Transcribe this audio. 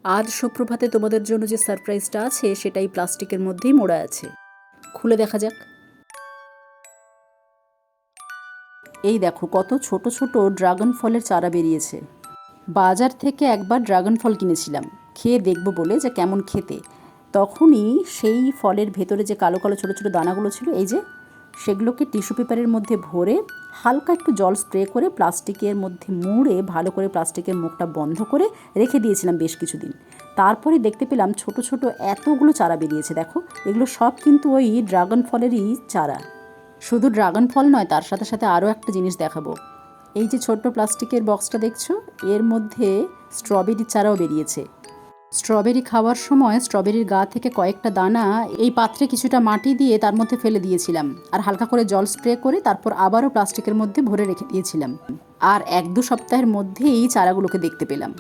আজ সুপ্রভাতে তোমাদের জন্য যে সারপ্রাইজটা আছে সেটাই প্লাস্টিকের মধ্যেই মোড়া আছে। খুলে দেখা যাক। এই দেখো কত ছোট ছোট ড্রাগন ফলের চারা বেরিয়েছে। বাজার থেকে একবার ড্রাগন ফল কিনেছিলাম খেয়ে দেখব বলে যে কেমন খেতে। তখনই সেই ফলের ভেতরে যে কালো কালো ছোটো ছোটো দানাগুলো ছিল, এই যে সেগুলোকে টিস্যু পেপারের মধ্যে ভরে হালকা একটু জল স্প্রে করে প্লাস্টিকের মধ্যে মুড়ে ভালো করে প্লাস্টিকের মুখটা বন্ধ করে রেখে দিয়েছিলাম বেশ কিছুদিন। তারপরে দেখতে পেলাম ছোট ছোট এতগুলো চারা বেরিয়েছে। দেখো এগুলো সব কিন্তু ওই ড্রাগন ফলেরই চারা। শুধু ড্রাগন ফল নয়, তার সাথে সাথে আরও একটা জিনিস দেখাবো। এই যে ছোট্ট প্লাস্টিকের বক্সটা দেখছো, এর মধ্যে স্ট্রবেরির চারাও বেরিয়েছে। স্ট্রবেরি খাওয়ার সময় স্ট্রবেরির গা থেকে কয়েকটা দানা এই পাত্রে কিছুটা মাটি দিয়ে তার মধ্যে ফেলে দিয়েছিলাম, আর হালকা করে জল স্প্রে করে তারপর আবারও প্লাস্টিকের মধ্যে ভরে রেখে দিয়েছিলাম। আর 1-2 সপ্তাহের মধ্যেই চারাগুলোকে দেখতে পেলাম।